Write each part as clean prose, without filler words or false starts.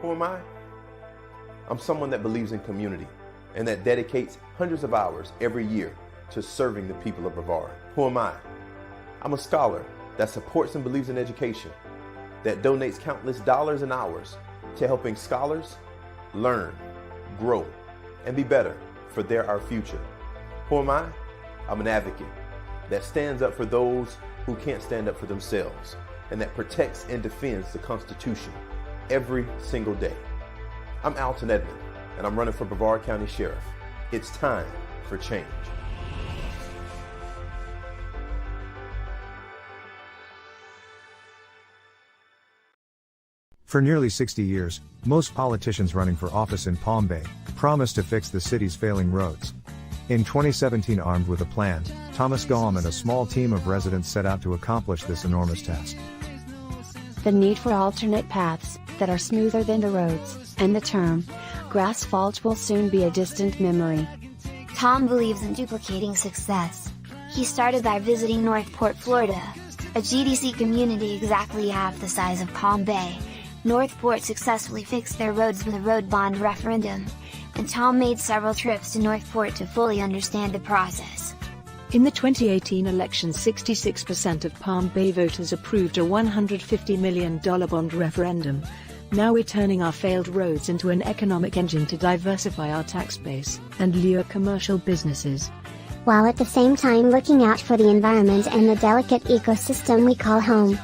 Who am I? I'm someone that believes in community and that dedicates hundreds of hours every year to serving the people of Brevard. Who am I? I'm a scholar that supports and believes in education, that donates countless dollars and hours to helping scholars learn, grow, and be better for our future. Who am I? I'm an advocate that stands up for those who can't stand up for themselves and that protects and defends the Constitution every single day. I'm Alton Edmond, and I'm running for Brevard County Sheriff. It's time for change. For nearly 60 years, most politicians running for office in Palm Bay promised to fix the city's failing roads. In 2017, armed with a plan, Thomas Gaum and a small team of residents set out to accomplish this enormous task. The need for alternate paths that are smoother than the roads, and the term grassfault will soon be a distant memory. Tom believes in duplicating success. He started by visiting Northport, Florida, a GDC community exactly half the size of Palm Bay. Northport successfully fixed their roads with a road bond referendum, and Tom made several trips to Northport to fully understand the process. In the 2018 election, 66% of Palm Bay voters approved a $150 million bond referendum. Now we're turning our failed roads into an economic engine to diversify our tax base and lure commercial businesses, while at the same time looking out for the environment and the delicate ecosystem we call home.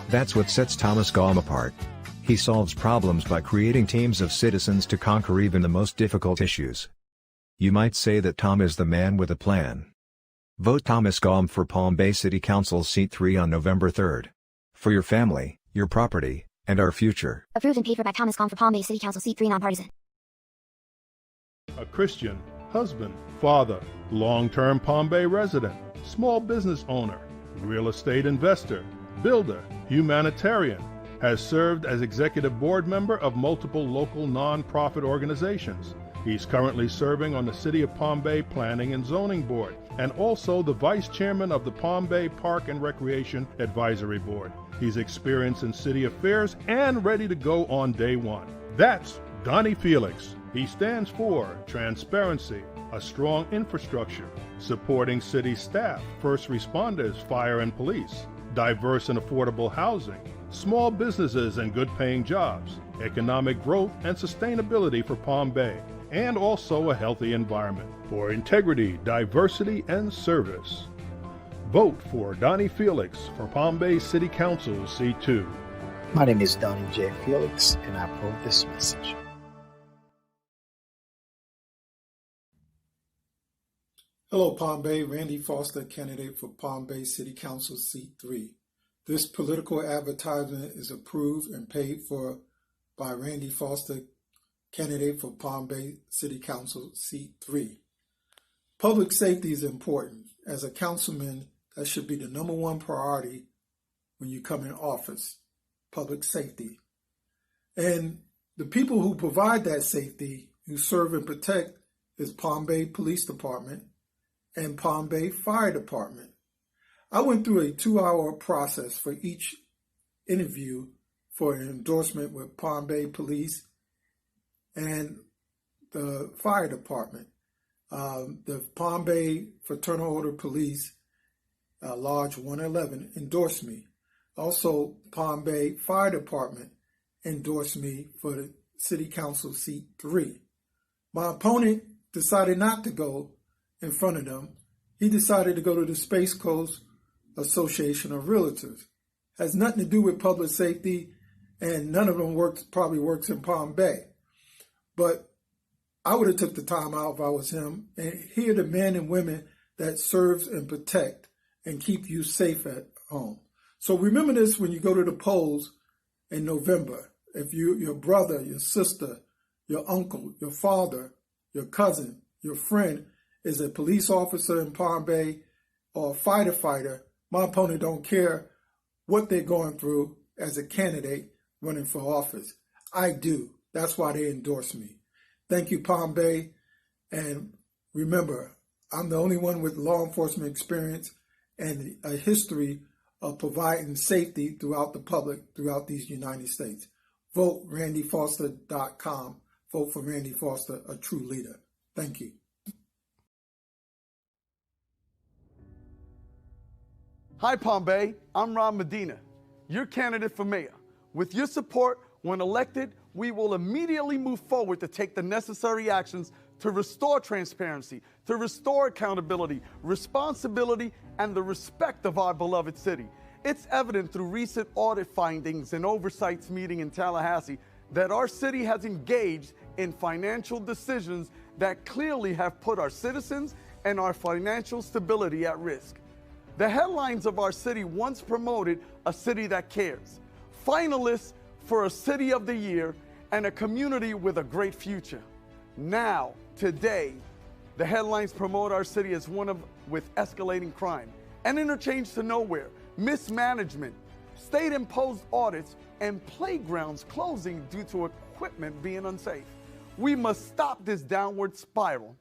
That's what sets Thomas Gaum apart. He solves problems by creating teams of citizens to conquer even the most difficult issues. You might say that Tom is the man with a plan. Vote Thomas Gaum for Palm Bay City Council Seat 3 on November 3rd. For your family, your property, and our future. Approved and paid for by Thomas Gaum for Palm Bay City Council Seat 3, nonpartisan. A Christian, husband, father, long-term Palm Bay resident, small business owner, real estate investor, builder, humanitarian, has served as executive board member of multiple local non-profit organizations. He's currently serving on the City of Palm Bay Planning and Zoning Board, and also the vice chairman of the Palm Bay Park and Recreation Advisory Board. He's experienced in city affairs and ready to go on day one. That's Donnie Felix. He stands for transparency, a strong infrastructure, supporting city staff, first responders, fire and police, diverse and affordable housing, small businesses and good-paying jobs, economic growth and sustainability for Palm Bay, and also a healthy environment for integrity, diversity, and service. Vote for Donnie Felix for Palm Bay City Council C2. My name is Donnie J. Felix, and I approve this message. Hello, Palm Bay. Randy Foster, candidate for Palm Bay City Council Seat 3. This political advertisement is approved and paid for by Randy Foster, candidate for Palm Bay City Council Seat 3. Public safety is important. As a councilman, that should be the number one priority when you come in office, public safety. And the people who provide that safety, who serve and protect, is Palm Bay Police Department and Palm Bay Fire Department. I went through a 2-hour process for each interview for an endorsement with Palm Bay Police and the Fire Department. The Palm Bay Fraternal Order Police, Lodge 111, endorsed me. Also, Palm Bay Fire Department endorsed me for the City Council Seat 3. My opponent decided not to go in front of them. He decided to go to the Space Coast Association of Realtors. Has nothing to do with public safety, and none of them probably works in Palm Bay. But I would have took the time out if I was him. And here are the men and women that serves and protect and keep you safe at home. So remember this when you go to the polls in November. If your brother, your sister, your uncle, your father, your cousin, your friend is a police officer in Palm Bay or a fighter, my opponent don't care what they're going through as a candidate running for office. I do. That's why they endorse me. Thank you, Palm Bay. And remember, I'm the only one with law enforcement experience and a history of providing safety throughout the public, throughout these United States. VoteRandyFoster.com. Vote for Randy Foster, a true leader. Thank you. Hi, Palm Bay. I'm Ron Medina, your candidate for mayor. With your support, when elected, we will immediately move forward to take the necessary actions to restore transparency, to restore accountability, responsibility, and the respect of our beloved city. It's evident through recent audit findings and oversights meeting in Tallahassee that our city has engaged in financial decisions that clearly have put our citizens and our financial stability at risk. The headlines of our city once promoted a city that cares, finalists for a City of the Year, and a community with a great future. Now, today, the headlines promote our city as one with escalating crime, an interchange to nowhere, mismanagement, state-imposed audits, and playgrounds closing due to equipment being unsafe. We must stop this downward spiral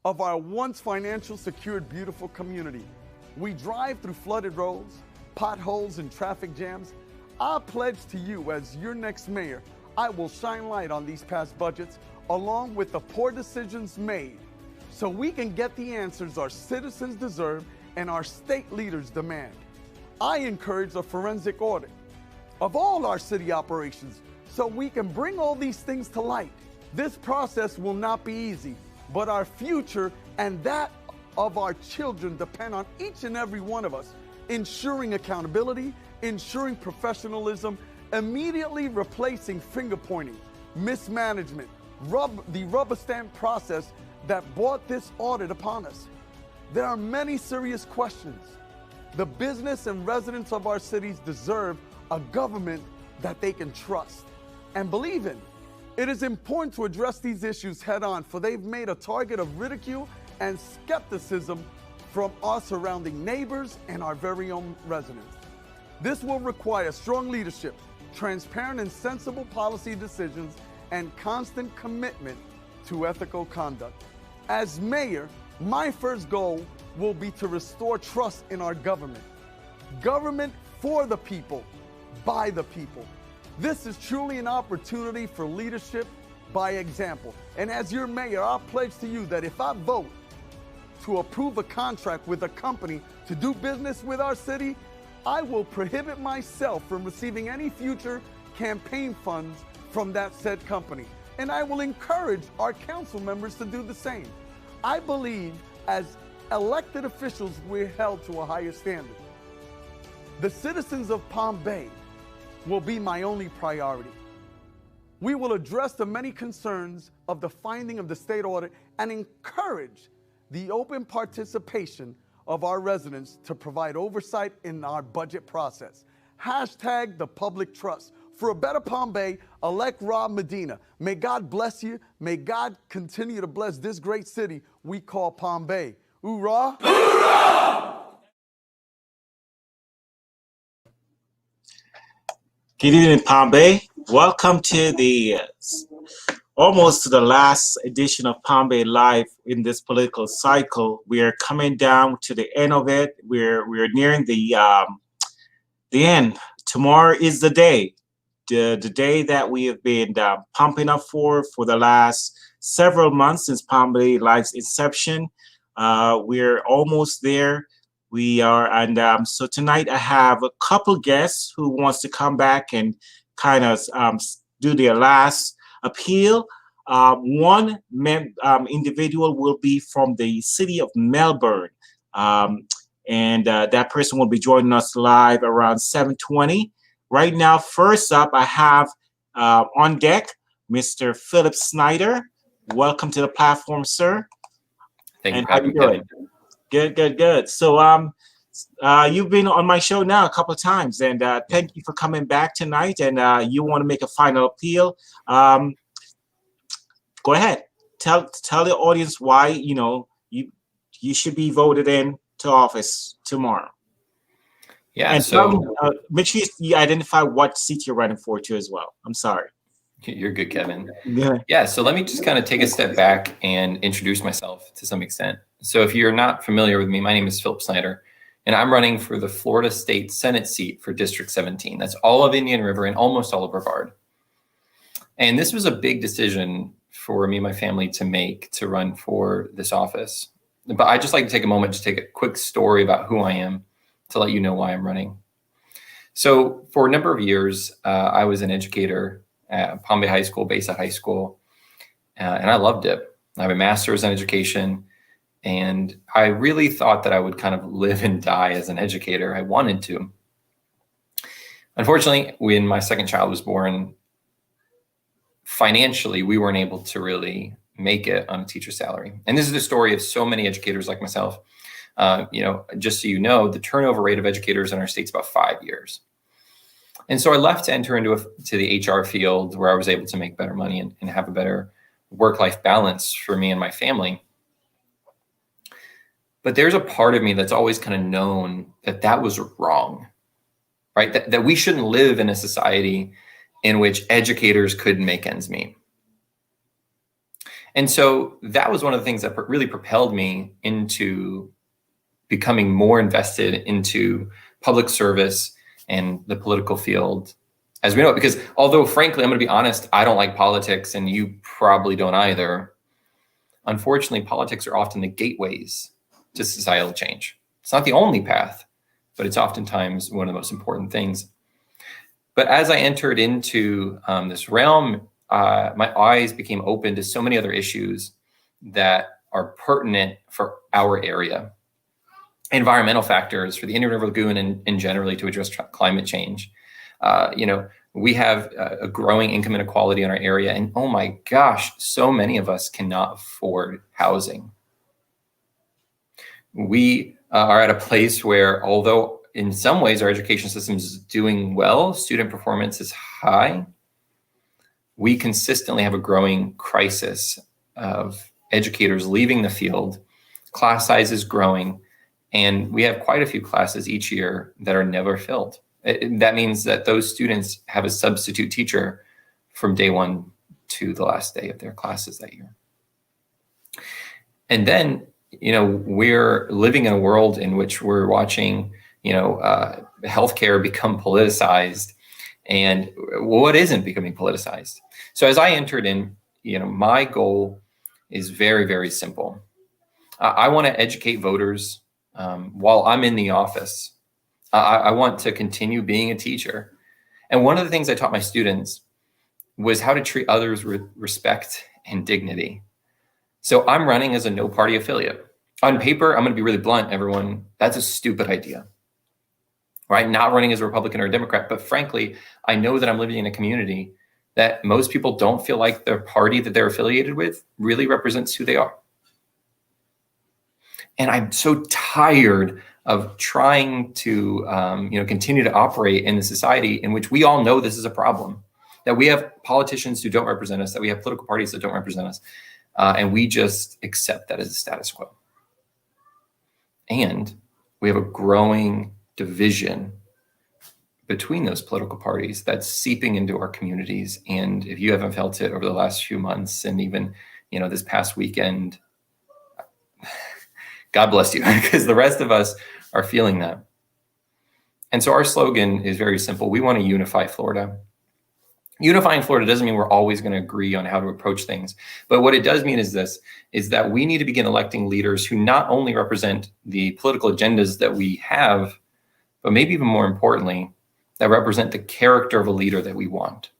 of our once financial secured beautiful community. We drive through flooded roads, potholes, and traffic jams. I pledge to you as your next mayor, I will shine light on these past budgets along with the poor decisions made so we can get the answers our citizens deserve and our state leaders demand. I encourage a forensic audit of all our city operations so we can bring all these things to light. This process will not be easy, but our future and that of our children depend on each and every one of us, ensuring accountability, ensuring professionalism, immediately replacing finger pointing, mismanagement, the rubber stamp process that brought this audit upon us. There are many serious questions. The business and residents of our cities deserve a government that they can trust and believe in. It is important to address these issues head on, for they've made a target of ridicule and skepticism from our surrounding neighbors and our very own residents. This will require strong leadership, transparent and sensible policy decisions, and constant commitment to ethical conduct. As mayor, my first goal will be to restore trust in our government. Government for the people, by the people. This is truly an opportunity for leadership by example. And as your mayor, I'll pledge to you that if I vote to approve a contract with a company to do business with our city, I will prohibit myself from receiving any future campaign funds from that said company. And I will encourage our council members to do the same. I believe as elected officials, we're held to a higher standard. The citizens of Palm Bay will be my only priority. We will address the many concerns of the finding of the state audit and encourage the open participation of our residents to provide oversight in our budget process. Hashtag the public trust. For a better Palm Bay, elect Rob Medina. May God bless you. May God continue to bless this great city we call Palm Bay. Hoorah! Hoorah! Good evening, Palm Bay. Welcome to the almost to the last edition of Palm Bay Live in this political cycle. We are coming down to the end of it. We're nearing the end. Tomorrow is the day. The day that we have been pumping up for the last several months since Palm Bay Live's inception. We're almost there. We are, and so tonight I have a couple guests who wants to come back and kind of do their last appeal. One individual will be from the city of Melbourne, and that person will be joining us live around 7:20. Right now, first up, I have on deck Mr. Philip Snyder. Welcome to the platform, sir. Thank you. How you doing? Good. So you've been on my show now a couple of times, and thank you for coming back tonight. And you want to make a final appeal. Go ahead. Tell the audience why you should be voted in to office tomorrow. Yeah. And so make sure you identify what seat you're running for too as well. I'm sorry. You're good, Kevin. Yeah. Yeah. So let me just kind of take a step back and introduce myself to some extent. So if you're not familiar with me, my name is Philip Snyder, and I'm running for the Florida State Senate seat for District 17. That's all of Indian River and almost all of Brevard. And this was a big decision for me and my family to make, to run for this office. But I'd just like to take a moment to take a quick story about who I am to let you know why I'm running. So for a number of years, I was an educator at Palm Bay High School, Bayside High School, and I loved it. I have a master's in education, and I really thought that I would kind of live and die as an educator. I wanted to. Unfortunately, when my second child was born, financially, we weren't able to really make it on a teacher's salary. And this is the story of so many educators like myself. Just so you know, the turnover rate of educators in our state is about 5 years. And so I left to enter into the HR field where I was able to make better money and have a better work-life balance for me and my family. But there's a part of me that's always kind of known that was wrong, right? That we shouldn't live in a society in which educators couldn't make ends meet. And so that was one of the things that really propelled me into becoming more invested into public service and the political field as we know it. Because although, frankly, I'm going to be honest, I don't like politics, and you probably don't either. Unfortunately, politics are often the gateways to societal change. It's not the only path, but it's oftentimes one of the most important things. But as I entered into this realm, my eyes became open to so many other issues that are pertinent for our area. Environmental factors for the Indian River Lagoon and generally to address climate change. We have a growing income inequality in our area. And oh my gosh, so many of us cannot afford housing. We are at a place where, although in some ways our education system is doing well, student performance is high, we consistently have a growing crisis of educators leaving the field, class sizes growing, and we have quite a few classes each year that are never filled. That means that those students have a substitute teacher from day one to the last day of their classes that year. And then, we're living in a world in which we're watching, healthcare become politicized, and what isn't becoming politicized. So as I entered in, my goal is very, very simple. I want to educate voters while I'm in the office. I want to continue being a teacher. And one of the things I taught my students was how to treat others with respect and dignity. So I'm running as a no party affiliate. On paper, I'm going to be really blunt, everyone. That's a stupid idea, right? Not running as a Republican or a Democrat. But frankly, I know that I'm living in a community that most people don't feel like the party that they're affiliated with really represents who they are. And I'm so tired of trying to, continue to operate in a society in which we all know this is a problem, that we have politicians who don't represent us, that we have political parties that don't represent us, and we just accept that as a status quo. And we have a growing division between those political parties that's seeping into our communities. And if you haven't felt it over the last few months, and even, this past weekend, God bless you, because the rest of us are feeling that. And so our slogan is very simple. We want to unify Florida. Unifying Florida doesn't mean we're always going to agree on how to approach things. But what it does mean is that we need to begin electing leaders who not only represent the political agendas that we have, but maybe even more importantly, that represent the character of a leader that we want.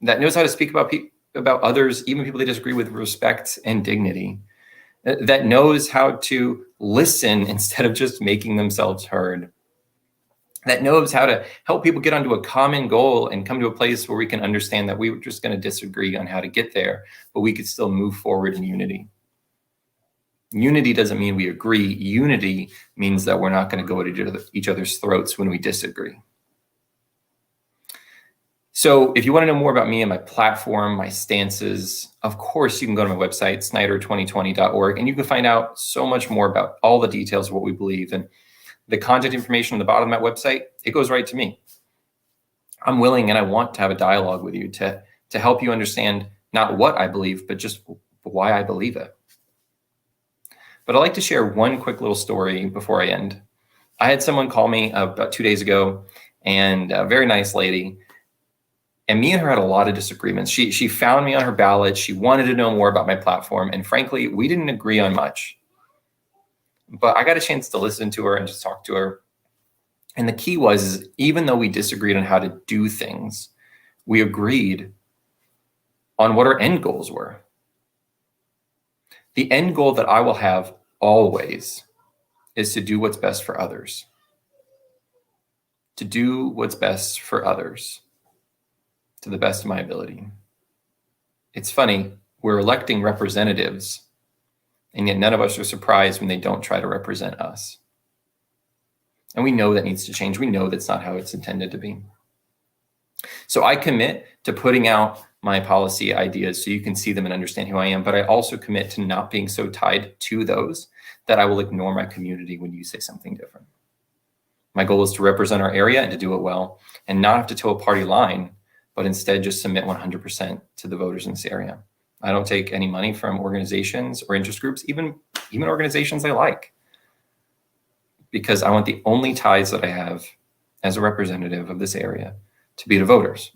That knows how to speak about others, even people they disagree with, respect and dignity. That knows how to listen instead of just making themselves heard. That knows how to help people get onto a common goal and come to a place where we can understand that we were just going to disagree on how to get there, but we could still move forward in unity. Unity doesn't mean we agree. Unity means that we're not going to go at each other's throats when we disagree. So if you want to know more about me and my platform, my stances, of course, you can go to my website, snyder2020.org, and you can find out so much more about all the details of what we believe. And the contact information on the bottom of that website, it goes right to me. I'm willing and I want to have a dialogue with you to help you understand not what I believe, but just why I believe it. But I'd like to share one quick little story before I end. I had someone call me about 2 days ago, and a very nice lady. And me and her had a lot of disagreements. She found me on her ballot. She wanted to know more about my platform. And frankly, we didn't agree on much. But I got a chance to listen to her and just talk to her. And the key was, even though we disagreed on how to do things, we agreed on what our end goals were. The end goal that I will have always is to do what's best for others. To do what's best for others to the best of my ability. It's funny, we're electing representatives, and yet none of us are surprised when they don't try to represent us. And we know that needs to change. We know that's not how it's intended to be. So I commit to putting out my policy ideas so you can see them and understand who I am, but I also commit to not being so tied to those that I will ignore my community when you say something different. My goal is to represent our area and to do it well, and not have to toe a party line, but instead just submit 100% to the voters in this area. I don't take any money from organizations or interest groups, even organizations I like, because I want the only ties that I have as a representative of this area to be to voters.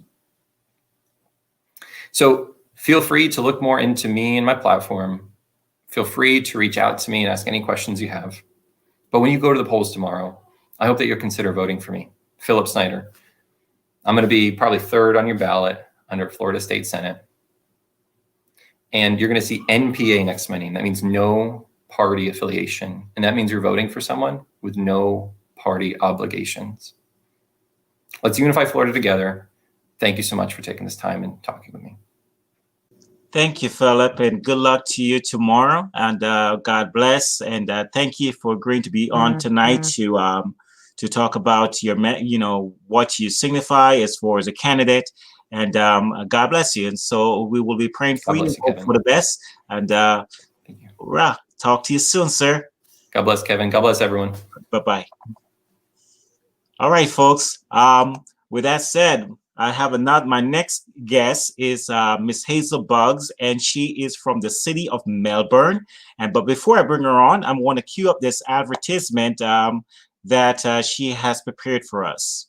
So feel free to look more into me and my platform. Feel free to reach out to me and ask any questions you have. But when you go to the polls tomorrow, I hope that you'll consider voting for me, Philip Snyder. I'm going to be probably third on your ballot under Florida State Senate. And you're going to see NPA next to my name. That means no party affiliation. And that means you're voting for someone with no party obligations. Let's unify Florida together. Thank you so much for taking this time and talking with me. Thank you, Philip, and good luck to you tomorrow. And God bless. And thank you for agreeing to be on tonight to talk about your, what you signify as far as a candidate. And God bless you. And so we will be praying for you and hope for the best. And talk to you soon, sir. God bless, Kevin. God bless everyone. Bye-bye. All right, folks. With that said, I have my next guest is Miss Hazel Buggs, and she is from the city of Melbourne. But before I bring her on, I want to cue up this advertisement that she has prepared for us.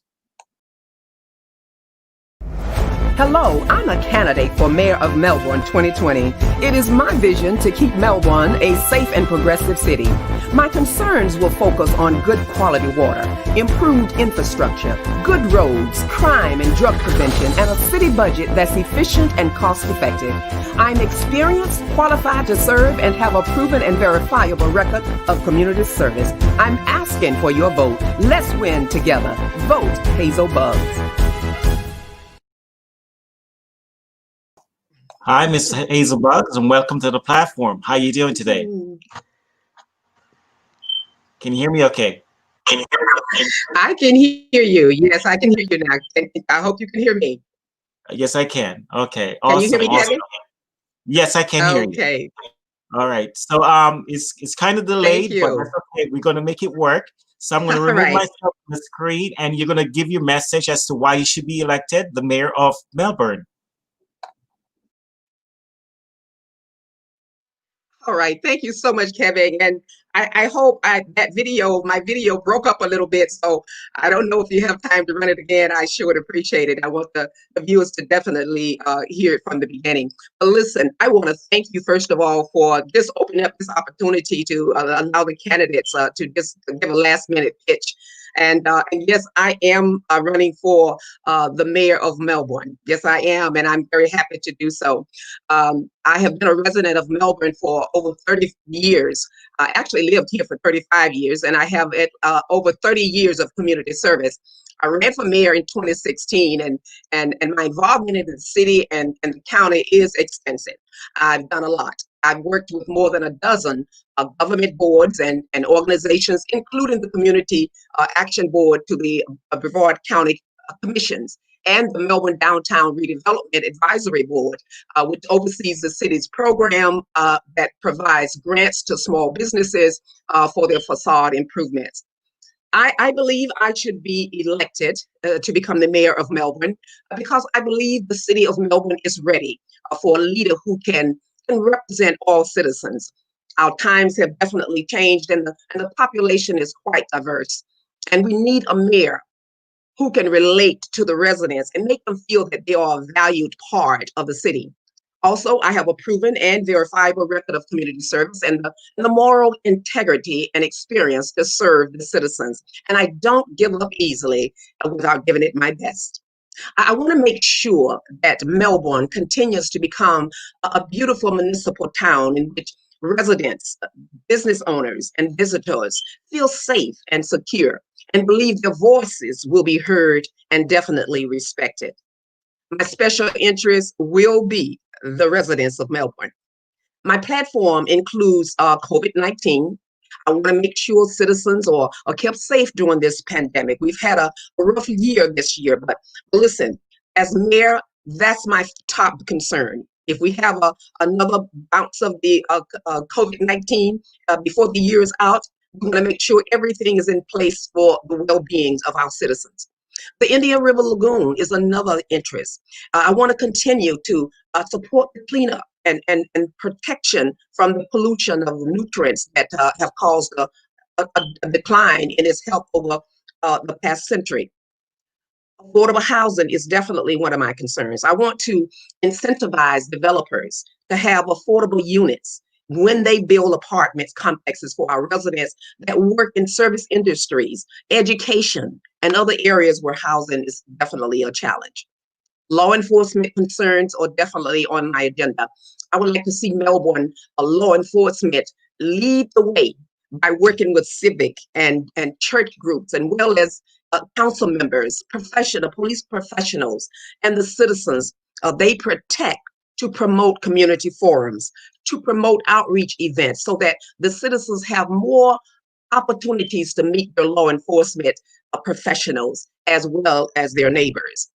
Hello, I'm a candidate for Mayor of Melbourne 2020. It is my vision to keep Melbourne a safe and progressive city. My concerns will focus on good quality water, improved infrastructure, good roads, crime and drug prevention, and a city budget that's efficient and cost-effective. I'm experienced, qualified to serve, and have a proven and verifiable record of community service. I'm asking for your vote. Let's win together. Vote Hazel Buggs. Hi, Ms. Hazel Buggs, and welcome to the platform. How are you doing today? Can you hear me okay? I can hear you. Yes, I can hear you now. I hope you can hear me. Yes, I can. Okay, awesome. Can you hear me, awesome. Yes, I can hear you. Okay. All right. So it's kind of delayed, but that's okay. We're going to make it work. So I'm going to remove myself from the screen, and you're going to give your message as to why you should be elected the mayor of Melbourne. All right. Thank you so much, Kevin. And I hope my video broke up a little bit. So I don't know if you have time to run it again. I sure would appreciate it. I want the viewers to definitely hear it from the beginning. But listen, I want to thank you, first of all, for just opening up this opportunity to allow the candidates to just give a last minute pitch. And yes, I am running for the mayor of Melbourne. Yes, I am, and I'm very happy to do so. I have been a resident of Melbourne for over 30 years. I actually lived here for 35 years, and I have over 30 years of community service. I ran for mayor in 2016, and my involvement in the city and the county is extensive. I've done a lot. I've worked with more than a dozen government boards and organizations, including the Community Action Board to the Brevard County Commissions and the Melbourne Downtown Redevelopment Advisory Board, which oversees the city's program that provides grants to small businesses for their facade improvements. I believe I should be elected to become the mayor of Melbourne because I believe the city of Melbourne is ready for a leader who can represent all citizens. Our times have definitely changed, and the population is quite diverse. And we need a mayor who can relate to the residents and make them feel that they are a valued part of the city. Also, I have a proven and verifiable record of community service and the moral integrity and experience to serve the citizens. And I don't give up easily without giving it my best. I want to make sure that Melbourne continues to become a beautiful municipal town in which residents, business owners, and visitors feel safe and secure and believe their voices will be heard and definitely respected. My special interest will be the residents of Melbourne. My platform includes COVID-19. I want to make sure citizens are kept safe during this pandemic. We've had a rough year this year, but listen, as mayor, that's my top concern. If we have another bounce of the COVID-19 before the year is out, we want to make sure everything is in place for the well-being of our citizens. The Indian River Lagoon is another interest. I want to continue to support the cleanup and protection from the pollution of nutrients that have caused a decline in its health over the past century. Affordable housing is definitely one of my concerns. I want to incentivize developers to have affordable units when they build apartments complexes for our residents that work in service industries, education, and other areas where housing is definitely a challenge. Law enforcement concerns are definitely on my agenda. I would like to see Melbourne law enforcement lead the way by working with civic and church groups, and well as council members, police professionals, and the citizens. They protect to promote community forums, to promote outreach events so that the citizens have more opportunities to meet their law enforcement professionals as well as their neighbors.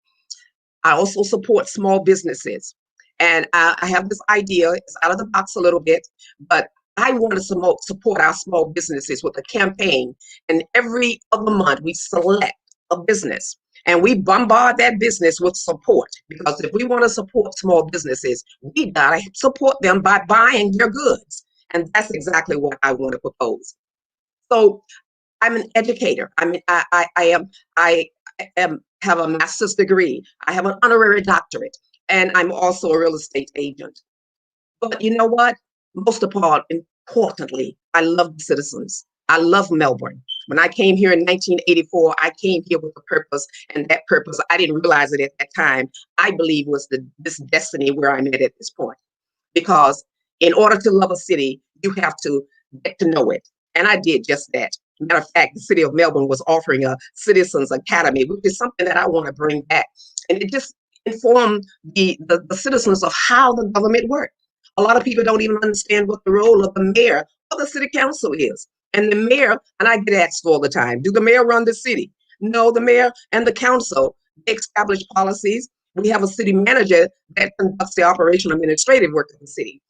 I also support small businesses. And I have this idea, it's out of the box a little bit, but I want to support our small businesses with a campaign. And every other month we select a business and we bombard that business with support. Because if we want to support small businesses, we gotta support them by buying their goods. And that's exactly what I want to propose. So I'm an educator. I mean, I have a master's degree. I have an honorary doctorate, and I'm also a real estate agent. But you know what? Most of all, importantly, I love the citizens. I love Melbourne. When I came here in 1984, I came here with a purpose, and that purpose, I didn't realize it at that time, I believe was this destiny where I'm at this point. Because in order to love a city, you have to get to know it. And I did just that. Matter of fact, the city of Melbourne was offering a Citizens Academy, which is something that I want to bring back. And it just informed the citizens of how the government works. A lot of people don't even understand what the role of the mayor or the city council is. And the mayor, and I get asked all the time, do the mayor run the city? No, the mayor and the council, they establish policies. We have a city manager that conducts the operational administrative work of the city.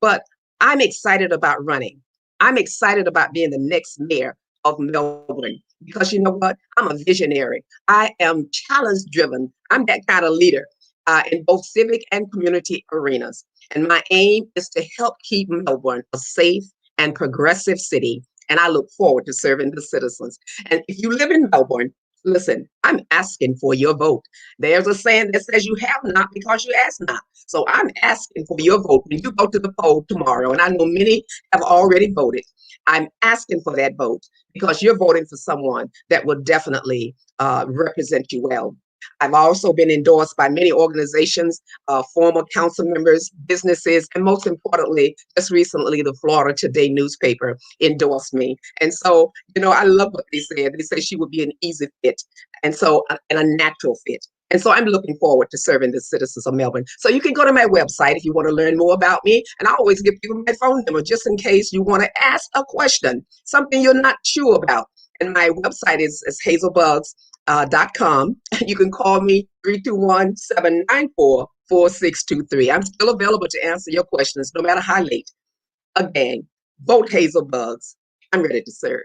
But I'm excited about running. I'm excited about being the next mayor of Melbourne, because you know what? I'm a visionary. I am challenge driven. I'm that kind of leader in both civic and community arenas. And my aim is to help keep Melbourne a safe and progressive city. And I look forward to serving the citizens. And if you live in Melbourne, listen, I'm asking for your vote. There's a saying that says you have not because you ask not. So I'm asking for your vote when you go to the poll tomorrow. And I know many have already voted. I'm asking for that vote because you're voting for someone that will definitely represent you well. I've also been endorsed by many organizations, former council members, businesses, and most importantly, just recently, the Florida Today newspaper endorsed me. And so, you know, I love what they said. They say she would be an easy fit, and so and a natural fit. And so I'm looking forward to serving the citizens of Melbourne. So you can go to my website if you want to learn more about me. And I always give people my phone number just in case you want to ask a question, something you're not sure about. And my website is hazelbugs.com. You can call me 321-794-4623. I'm still available to answer your questions no matter how late. Again, vote Hazel Bugs. I'm ready to serve.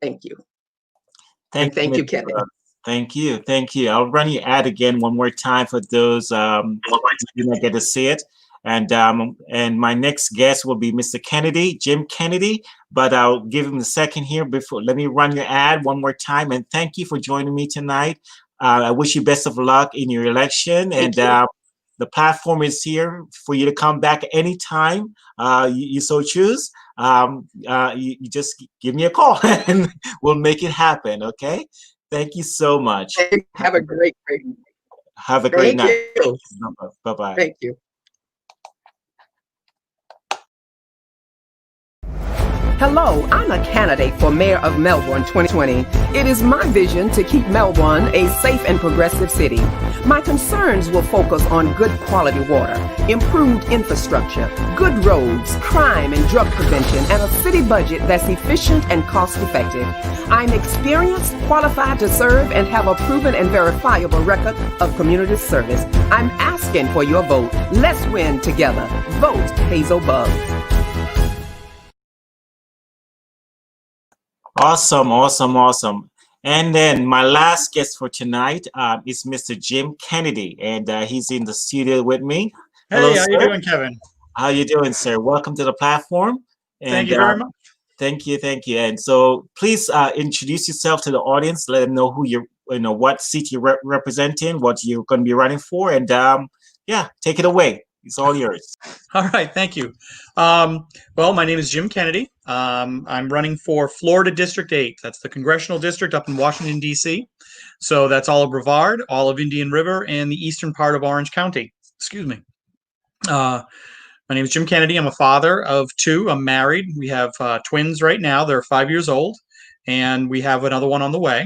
Thank you. Thank you, Kevin. Thank you. Thank you. I'll run your ad again one more time for those who didn't get to see it. And my next guest will be Mr. Kennedy, Jim Kennedy, but I'll give him a second here before. Let me run your ad one more time, and thank you for joining me tonight. I wish you best of luck in your election, and the platform is here for you to come back anytime you so choose. You just give me a call and we'll make it happen. Okay. Thank you so much. Have a great have a great night. You. Bye-bye. Thank you. Hello, I'm a candidate for Mayor of Melbourne 2020. It is my vision to keep Melbourne a safe and progressive city. My concerns will focus on good quality water, improved infrastructure, good roads, crime and drug prevention, and a city budget that's efficient and cost-effective. I'm experienced, qualified to serve, and have a proven and verifiable record of community service. I'm asking for your vote. Let's win together. Vote Hazel Buggs. Awesome. And then my last guest for tonight is Mr. Jim Kennedy, and he's in the studio with me. Hey, Hello, how sir. you doing, Kevin? How you doing, sir? Welcome to the platform. And, thank you very much. Thank you. And so please introduce yourself to the audience. Let them know who what seat you're representing, what you're going to be running for, and take it away. It's all yours. All right, thank you. Well, my name is Jim Kennedy. I'm running for Florida District 8. That's the congressional district up in Washington, D.C. So that's all of Brevard, all of Indian River, and the eastern part of Orange County. Excuse me. My name is Jim Kennedy. I'm a father of two. I'm married. We have twins right now. They're 5 years old, and we have another one on the way.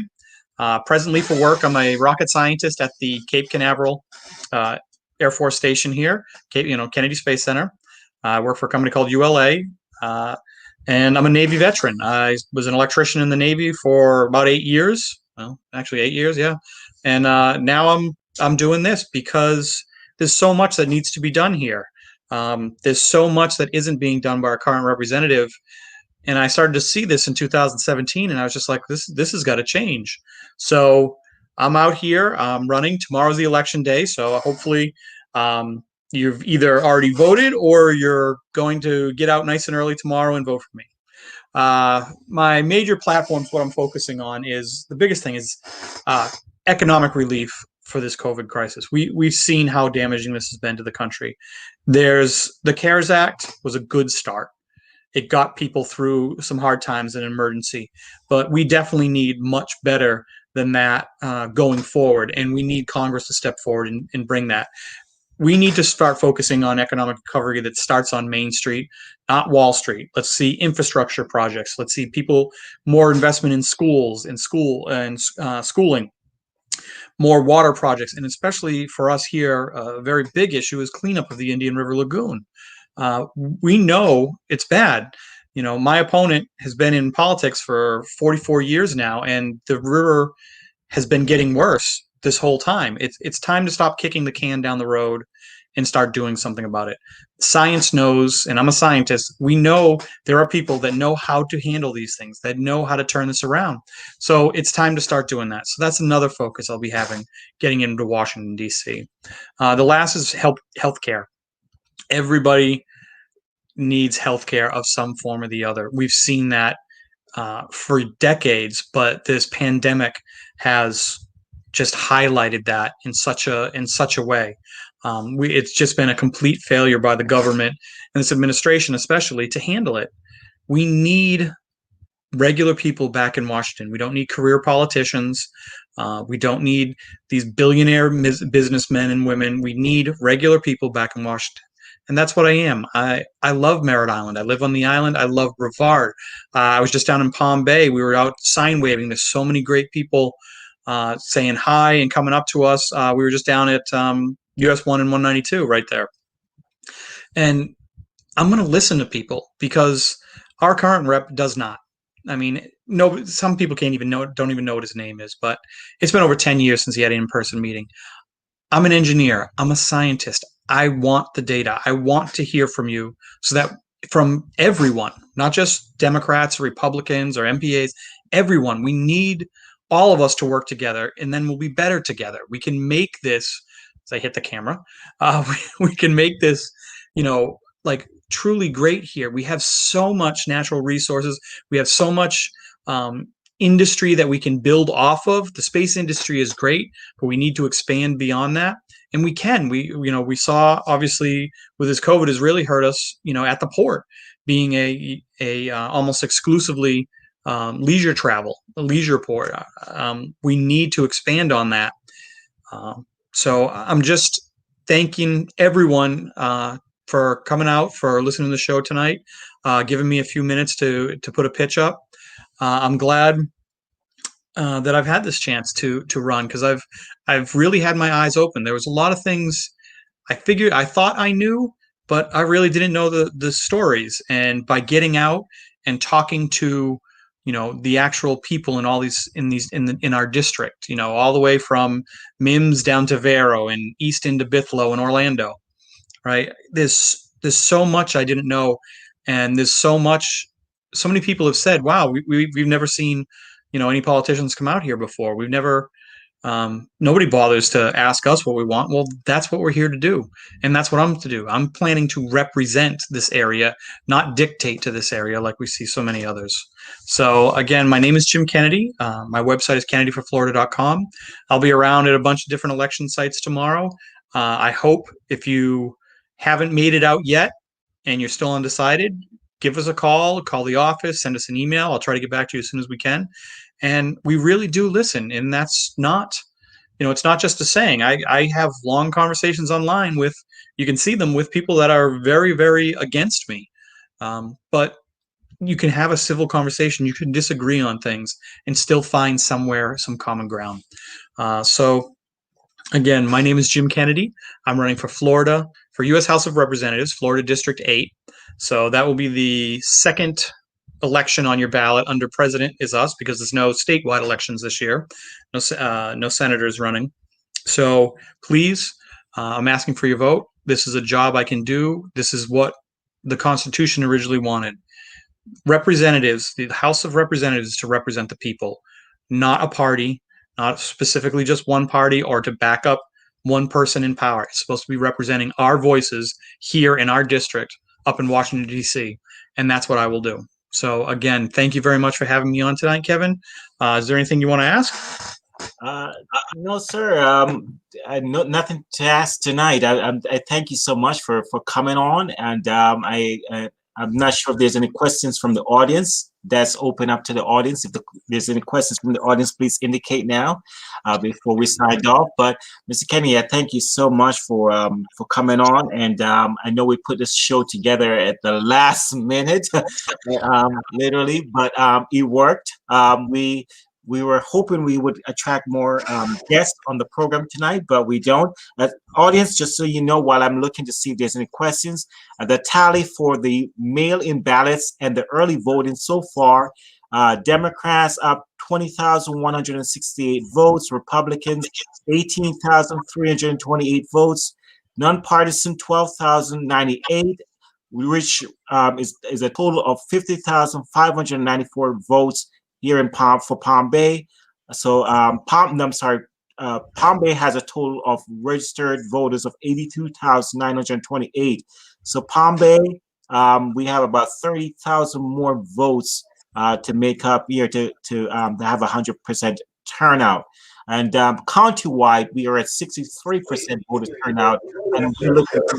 Presently for work, I'm a rocket scientist at the Cape Canaveral Air Force Station here, Kennedy Space Center. I work for a company called ULA, and I'm a Navy veteran. I was an electrician in the Navy for about 8 years. Well, actually 8 years, yeah. And now I'm doing this because there's so much that needs to be done here. There's so much that isn't being done by our current representative. And I started to see this in 2017, and I was just like, this has got to change. So I'm out here running. Tomorrow's the election day, so hopefully you've either already voted or you're going to get out nice and early tomorrow and vote for me. My major platforms, what I'm focusing on is, the biggest thing is economic relief for this COVID crisis. We've seen how damaging this has been to the country. The CARES Act was a good start. It got people through some hard times in an emergency, but we definitely need much better than that going forward, and we need Congress to step forward and bring that. We need to start focusing on economic recovery that starts on Main Street, not Wall Street. Let's see infrastructure projects. Let's see more investment in schools and schooling, more water projects, and especially for us here, a very big issue is cleanup of the Indian River Lagoon. We know it's bad. My opponent has been in politics for 44 years now, and the river has been getting worse this whole time. It's time to stop kicking the can down the road and start doing something about it. Science knows, and I'm a scientist, we know there are people that know how to handle these things, that know how to turn this around. So it's time to start doing that. So that's another focus I'll be having getting into Washington, D.C. The last is healthcare. Everybody needs healthcare of some form or the other. We've seen that for decades, but this pandemic has just highlighted that in such a way. It's just been a complete failure by the government and this administration, especially, to handle it. We need regular people back in Washington. We don't need career politicians. We don't need these billionaire businessmen and women. We need regular people back in Washington. And that's what I am. I love Merritt Island. I live on the island. I love Brevard. I was just down in Palm Bay. We were out sign waving. There's so many great people saying hi and coming up to us. We were just down at US 1 and 192 right there. And I'm going to listen to people because our current rep does not. I mean, no, some people don't even know what his name is, but it's been over 10 years since he had an in-person meeting. I'm an engineer. I'm a scientist. I want the data. I want to hear from you, so that from everyone, not just Democrats or Republicans or MPAs, everyone, we need all of us to work together, and then we'll be better together. We can make this, as I hit the camera, we can make this, like truly great here. We have so much natural resources. We have so much industry that we can build off of. The space industry is great, but we need to expand beyond that. And we can. We saw, obviously, with this COVID has really hurt us, at the port, being a almost exclusively leisure travel, a leisure port. We need to expand on that. So I'm just thanking everyone for coming out, for listening to the show tonight, giving me a few minutes to put a pitch up. I'm glad that I've had this chance to run, because I've really had my eyes open. There was a lot of things I thought I knew, but I really didn't know the stories. And by getting out and talking to the actual people in all these in our district, all the way from Mims down to Vero and east into Bithlo and Orlando, right? There's so much I didn't know, and there's so many people have said, wow, we've never seen any politicians come out here before. We've never nobody bothers to ask us what we want. Well, that's what we're here to do, and that's what I'm to do. I'm planning to represent this area, not dictate to this area like we see so many others. So again, my name is Jim Kennedy. My website is kennedyforflorida.com. I'll be around at a bunch of different election sites tomorrow. I hope, if you haven't made it out yet and you're still undecided, give us a call the office, send us an email. I'll try to get back to you as soon as we can. And we really do listen. And that's not, it's not just a saying. I have long conversations online you can see them with people that are very, very against me. But you can have a civil conversation. You can disagree on things and still find some common ground. So again, my name is Jim Kennedy. I'm running for Florida, for U.S. House of Representatives, Florida District 8. So that will be the second election on your ballot under president is us, because there's no statewide elections this year. No senators running. So please, I'm asking for your vote. This is a job I can do. This is what the Constitution originally wanted. Representatives, the House of Representatives, to represent the people, not a party, not specifically just one party or to back up one person in power. It's supposed to be representing our voices here in our district up in Washington, D.C., and that's what I will do. So again, thank you very much for having me on tonight, Kevin. Is there anything you want to ask? No, sir. Nothing to ask tonight. I thank you so much for coming on, and I'm not sure if there's any questions from the audience. That's open up to the audience. If there's any questions from the audience, please indicate now before we sign off. But Mr. Kennedy, I thank you so much for coming on. And I know we put this show together at the last minute, literally, but it worked. We were hoping we would attract more guests on the program tonight, but we don't. Audience, just so you know, while I'm looking to see if there's any questions, the tally for the mail-in ballots and the early voting so far, Democrats up 20,168 votes, Republicans 18,328 votes, nonpartisan 12,098, which is a total of 50,594 votes here in Palm Bay. So Palm Bay has a total of registered voters of 82,928. So Palm Bay, we have about 30,000 more votes to make up here to have 100% turnout. And countywide, we are at 63% voter turnout, and we're looking for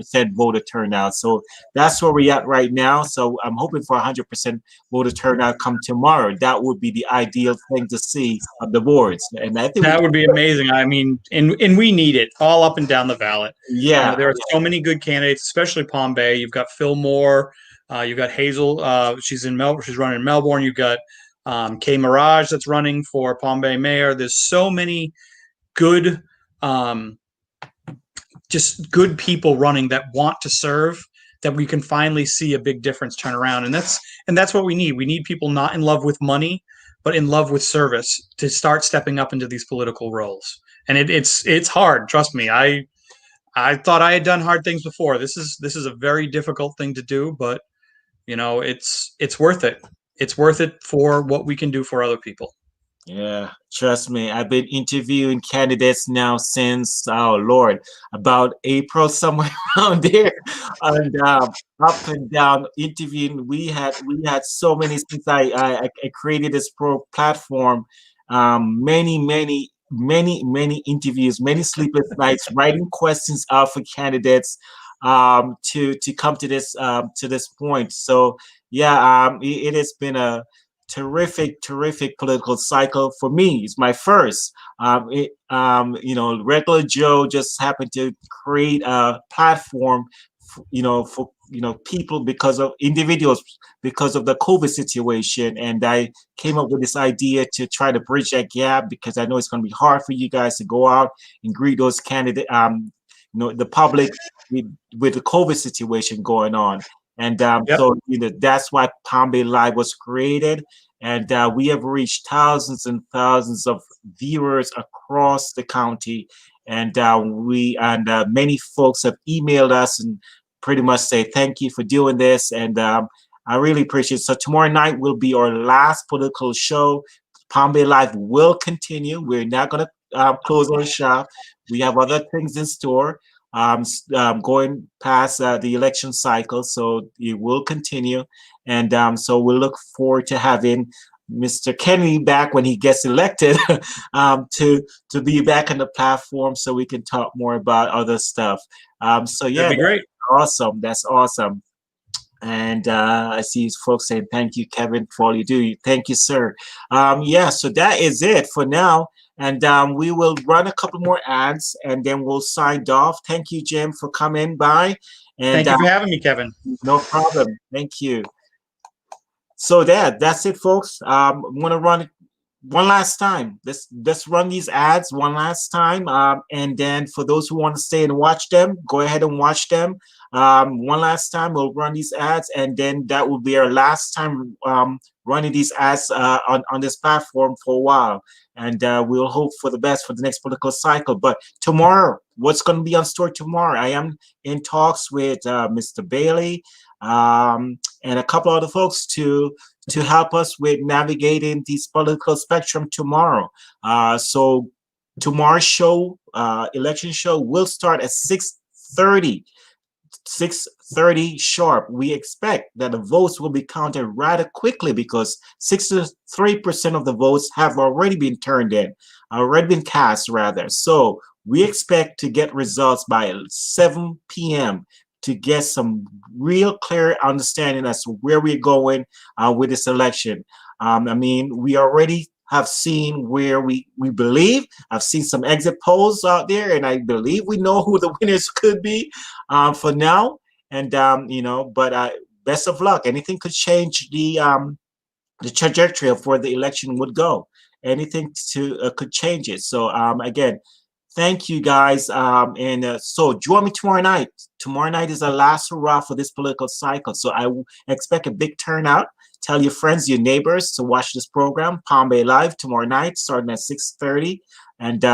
100% voter turnout. So that's where we're at right now. So I'm hoping for 100% voter turnout come tomorrow. That would be the ideal thing to see on the boards. And I think that would be amazing. I mean, and we need it all up and down the ballot. Yeah, there are so many good candidates, especially Palm Bay. You've got Phil Moore. You've got Hazel. She's in Melbourne. She's running in Melbourne. You've got Kay Mirage that's running for Palm Bay mayor. There's so many good, just good people running that want to serve, that we can finally see a big difference turn around. And that's what we need. We need people not in love with money, but in love with service, to start stepping up into these political roles. And it's hard. Trust me. I thought I had done hard things before. This is a very difficult thing to do, but it's worth it. It's worth it for what we can do for other people. Yeah, trust me, I've been interviewing candidates now since, oh Lord, about April, somewhere around there, and up and down interviewing. We had so many since I created this platform. Many interviews, many sleepless nights, writing questions out for candidates to come to this point. So yeah, it has been a terrific political cycle for me. It's my first. Regular Joe just happened to create a platform, for people, because of individuals, because of the COVID situation, and I came up with this idea to try to bridge that gap, because I know it's going to be hard for you guys to go out and greet those candidates, the public with the COVID situation going on. And so that's why Palm Bay Live was created, and we have reached thousands and thousands of viewers across the county, and many folks have emailed us and pretty much say thank you for doing this, and I really appreciate it. So tomorrow night will be our last political show. Palm Bay Live will continue. We're not going to close our shop. We have other things in store. Going past the election cycle, so it will continue, and so we'll look forward to having Mr. Kennedy back when he gets elected, to be back on the platform so we can talk more about other stuff. So yeah, that'd be great. That's awesome. And I see folks saying thank you, Kevin, for all you do. Thank you, sir. So that is it for now. And we will run a couple more ads, and then we'll sign off. Thank you, Jim, for coming by. And thank you for having me, Kevin. No problem. Thank you. So that's it, folks. I'm going to run one last time. Let's run these ads one last time. And then for those who want to stay and watch them, go ahead and watch them. One last time, we'll run these ads, and then that will be our last time running these ads on this platform for a while. And we'll hope for the best for the next political cycle. But tomorrow, what's going to be on store tomorrow? I am in talks with Mr. Bailey and a couple other folks to help us with navigating this political spectrum tomorrow. So tomorrow's show, election show, will start at 6:30 sharp. We expect that the votes will be counted rather quickly, because 63% of the votes have already been cast rather. So we expect to get results by 7 p.m. to get some real clear understanding as to where we're going with this election. We already have seen where we believe. I've seen some exit polls out there, and I believe we know who the winners could be for now. And but best of luck. Anything could change the trajectory of where the election would go. Anything could change it. So again, thank you guys. So join me tomorrow night. Tomorrow night is our last hurrah for this political cycle. So I expect a big turnout. Tell your friends, your neighbors to watch this program, Palm Bay Live, tomorrow night, starting at 6:30. And,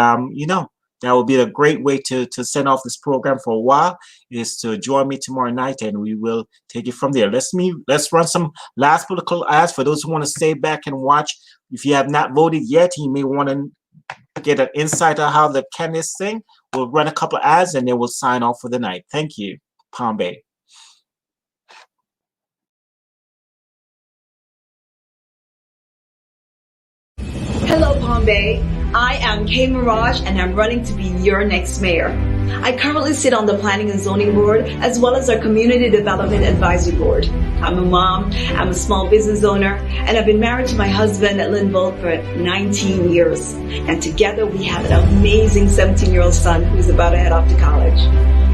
that will be a great way to send off this program for a while, is to join me tomorrow night, and we will take it from there. Let's run some last political ads for those who want to stay back and watch. If you have not voted yet, you may want to get an insight on how the candidates sing. We'll run a couple of ads, and then we'll sign off for the night. Thank you, Palm Bay. Hello, Palm Bay. I am Kay Mirage, and I'm running to be your next mayor. I currently sit on the Planning and Zoning Board, as well as our Community Development Advisory Board. I'm a mom, I'm a small business owner, and I've been married to my husband, Lynn Bolt, for 19 years. And together we have an amazing 17-year-old son who's about to head off to college.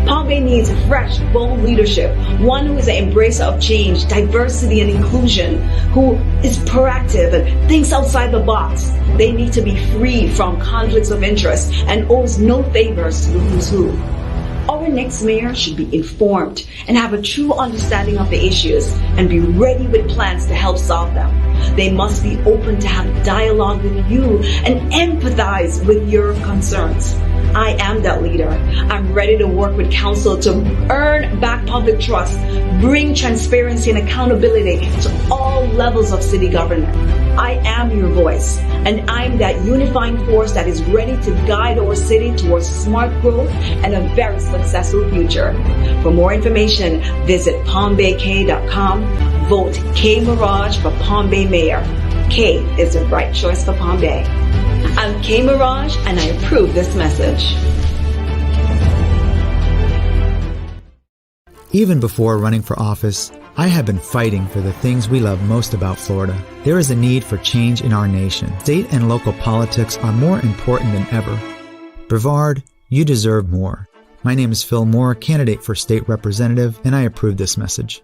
Palm Bay needs fresh, bold leadership, one who is an embracer of change, diversity, and inclusion, who is proactive and thinks outside the box. They need to be free from conflicts of interest and owes no favors to the who's who. Our next mayor should be informed and have a true understanding of the issues and be ready with plans to help solve them. They must be open to have dialogue with you and empathize with your concerns. I am that leader. I'm ready to work with council to earn back public trust, bring transparency and accountability to all levels of city government. I am your voice, and I'm that unifying force that is ready to guide our city towards smart growth and a very successful future. For more information, visit PalmBayK.com. Vote K Mirage for Palm Bay Mayor. K is the right choice for Palm Bay. I'm K Mirage, and I approve this message. Even before running for office, I have been fighting for the things we love most about Florida. There is a need for change in our nation. State and local politics are more important than ever. Brevard, you deserve more. My name is Phil Moore, candidate for state representative, and I approve this message.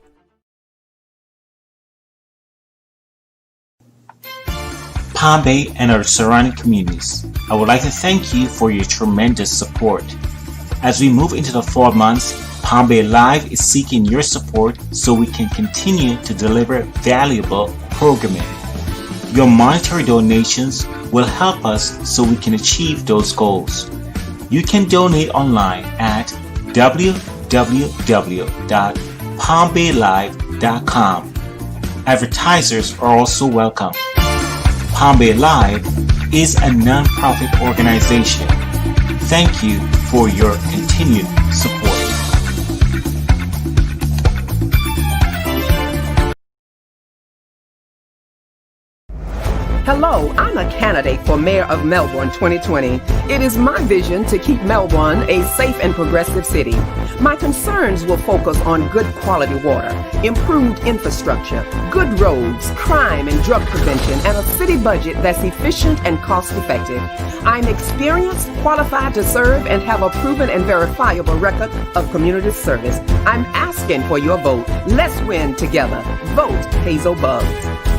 Palm Bay and our surrounding communities, I would like to thank you for your tremendous support. As we move into the fall months, Palm Bay Live is seeking your support so we can continue to deliver valuable programming. Your monetary donations will help us so we can achieve those goals. You can donate online at www.palmbaylive.com. Advertisers are also welcome. Palm Bay Live is a non-profit organization. Thank you for your continued support. Hello, I'm a candidate for Mayor of Melbourne 2020. It is my vision to keep Melbourne a safe and progressive city. My concerns will focus on good quality water, improved infrastructure, good roads, crime and drug prevention, and a city budget that's efficient and cost-effective. I'm experienced, qualified to serve, and have a proven and verifiable record of community service. I'm asking for your vote. Let's win together. Vote Hazel Buggs.